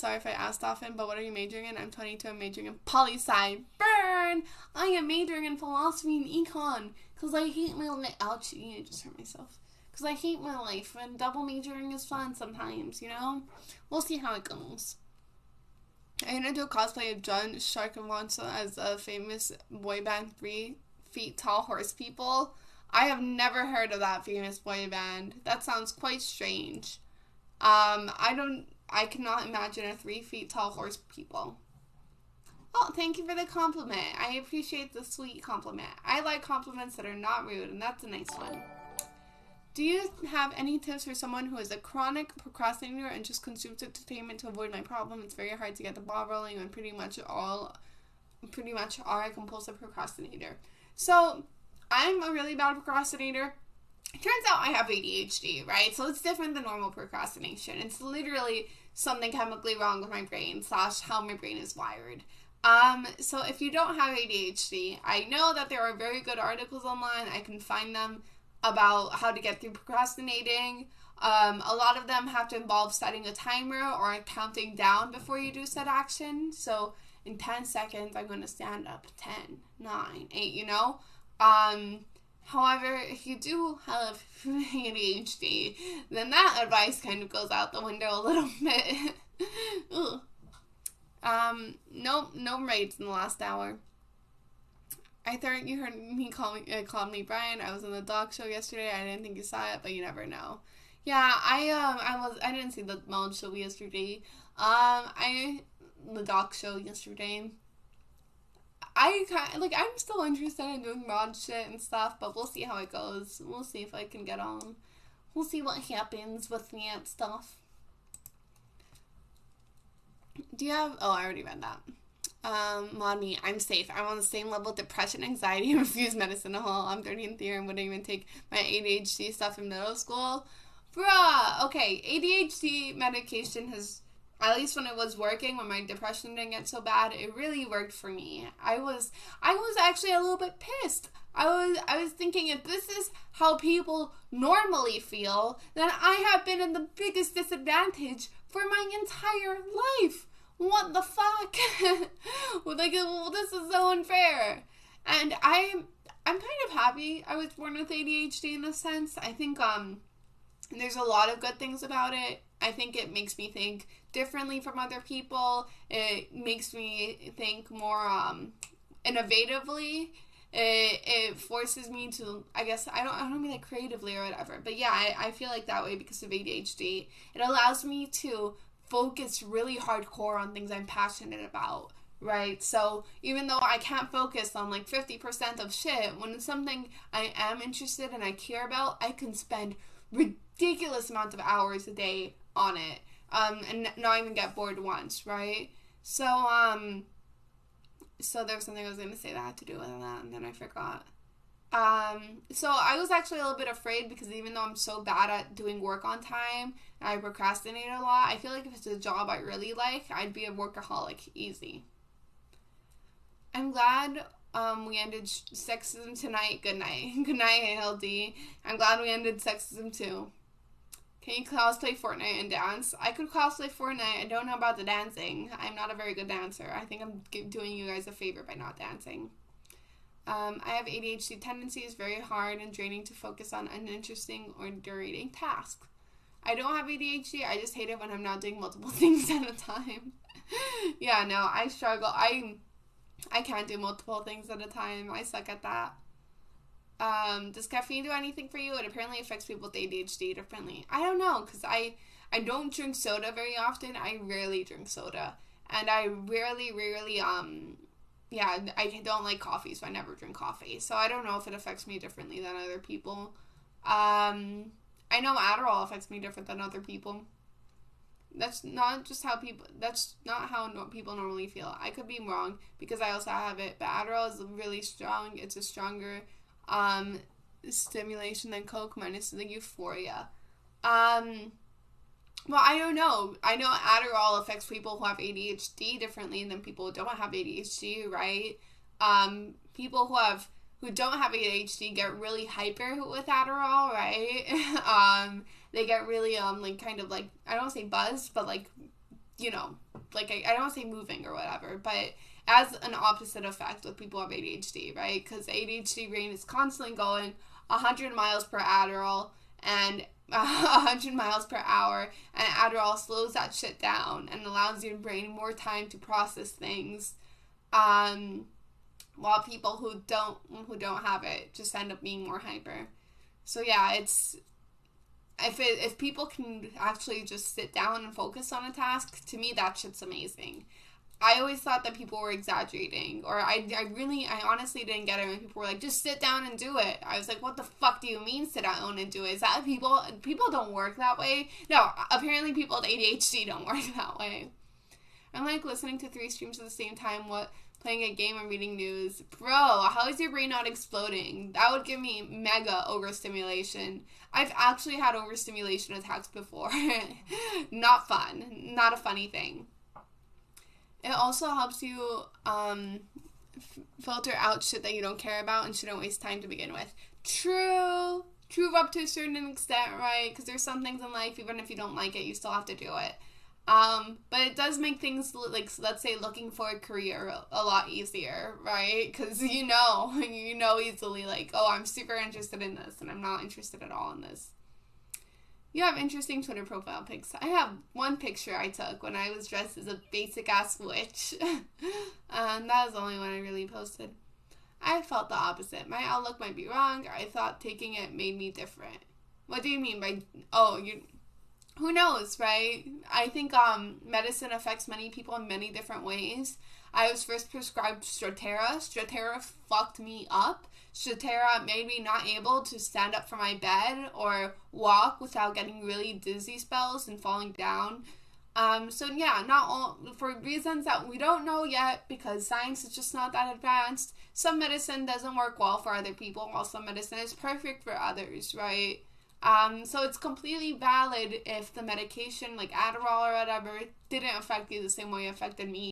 Sorry if I asked often, but what are you majoring in? I'm 22. I'm majoring in poli-sci. Burn! I am majoring in philosophy and econ because I hate my life. Ouch, I just hurt myself. Because I hate my life, and double majoring is fun sometimes, you know? We'll see how it goes. I'm gonna do a cosplay of John Sharkavansa as a famous boy band 3 feet tall horse people. I have never heard of that famous boy band. That sounds quite strange. I cannot imagine a 3 feet tall horse people. Oh, thank you for the compliment. I appreciate the sweet compliment. I like compliments that are not rude, and that's a nice one. Do you have any tips for someone who is a chronic procrastinator and just consumes entertainment to avoid my problem? It's very hard to get the ball rolling and pretty much are a compulsive procrastinator. So, I'm a really bad procrastinator. It turns out I have ADHD, right? So it's different than normal procrastination. It's literally something chemically wrong with my brain / how my brain is wired. So if you don't have ADHD, I know that there are very good articles online. I can find them about how to get through procrastinating. A lot of them have to involve setting a timer or counting down before you do said action. So in 10 seconds, I'm going to stand up. 10, 9, 8, you know? However, if you do have ADHD, then that advice kind of goes out the window a little bit. No raids in the last hour. I thought you heard me called me Brian. I was on the dog show yesterday. I didn't think you saw it, but you never know. Yeah, I didn't see the mod show yesterday. The dog show yesterday. I'm still interested in doing mod shit and stuff, but we'll see how it goes. We'll see if I can get on. We'll see what happens with me and stuff. Do you have... Oh, I already read that. Mod me. I'm safe. I'm on the same level of depression, anxiety, and refuse medicine. I'm 13th year and wouldn't even take my ADHD stuff in middle school. Bruh! Okay, ADHD medication has... At least when it was working, when my depression didn't get so bad, it really worked for me. I was actually a little bit pissed. I was thinking, if this is how people normally feel, then I have been in the biggest disadvantage for my entire life. What the fuck? This is so unfair. And I'm kind of happy I was born with ADHD in a sense. I think there's a lot of good things about it. I think it makes me think differently from other people. It makes me think more innovatively. It forces me to, I guess, I don't mean like creatively or whatever, but yeah, I feel like that way because of ADHD. It allows me to focus really hardcore on things I'm passionate about, right? So even though I can't focus on like 50% of shit, when it's something I am interested and I care about, I can spend ridiculous amounts of hours a day on it, and not even get bored once, right? So there was something I was going to say that had to do with that, and then I forgot. So I was actually a little bit afraid because even though I'm so bad at doing work on time, and I procrastinate a lot, I feel like if it's a job I really like, I'd be a workaholic easy. I'm glad we ended sexism tonight. Good night. Good night, ALD. I'm glad we ended sexism too. Can you cosplay Fortnite and dance? I could cosplay Fortnite. I don't know about the dancing. I'm not a very good dancer. I think I'm doing you guys a favor by not dancing. I have ADHD tendencies, very hard and draining to focus on uninteresting or degrading tasks. I don't have ADHD. I just hate it when I'm not doing multiple things at a time. Yeah, no, I struggle. I can't do multiple things at a time. I suck at that. Does caffeine do anything for you? It apparently affects people with ADHD differently. I don't know, because I don't drink soda very often. I rarely drink soda. And I rarely, I don't like coffee, so I never drink coffee. So I don't know if it affects me differently than other people. I know Adderall affects me different than other people. That's not how people normally feel. I could be wrong, because I also have it, but Adderall is really strong. It's a stronger stimulation than Coke minus the euphoria. Well, I don't know. I know Adderall affects people who have ADHD differently than people who don't have ADHD, right? People who don't have ADHD get really hyper with Adderall, right? They get really, I don't want to say buzzed, but like, I don't want to say moving or whatever, but as an opposite effect with people who have ADHD, right? Because ADHD brain is constantly going 100 miles per Adderall and 100 miles per hour, and Adderall slows that shit down and allows your brain more time to process things. While people who don't have it just end up being more hyper. So yeah, it's if people can actually just sit down and focus on a task, to me that shit's amazing. I always thought that people were exaggerating, or I honestly didn't get it when people were like, just sit down and do it. I was like, what the fuck do you mean sit down and do it? Is that people don't work that way? No, apparently people with ADHD don't work that way. I'm like listening to 3 streams at the same time, playing a game and reading news. Bro, how is your brain not exploding? That would give me mega overstimulation. I've actually had overstimulation attacks before. Not fun. Not a funny thing. It also helps you filter out shit that you don't care about and shouldn't waste time to begin with. True up to a certain extent, right? Because there's some things in life, even if you don't like it, you still have to do it. But it does make things, like, let's say looking for a career a lot easier, right? Because you know easily, like, oh, I'm super interested in this and I'm not interested at all in this. You have interesting Twitter profile pics. I have one picture I took when I was dressed as a basic-ass witch. That was the only one I really posted. I felt the opposite. My outlook might be wrong. I thought taking it made me different. What do you mean by, who knows, right? I think medicine affects many people in many different ways. I was first prescribed Strattera. Strattera fucked me up. Strattera made me not able to stand up from my bed or walk without getting really dizzy spells and falling down. So yeah, not all, for reasons that we don't know yet, because science is just not that advanced. Some medicine doesn't work well for other people, while some medicine is perfect for others, right? So it's completely valid if the medication, like Adderall or whatever, didn't affect you the same way it affected me.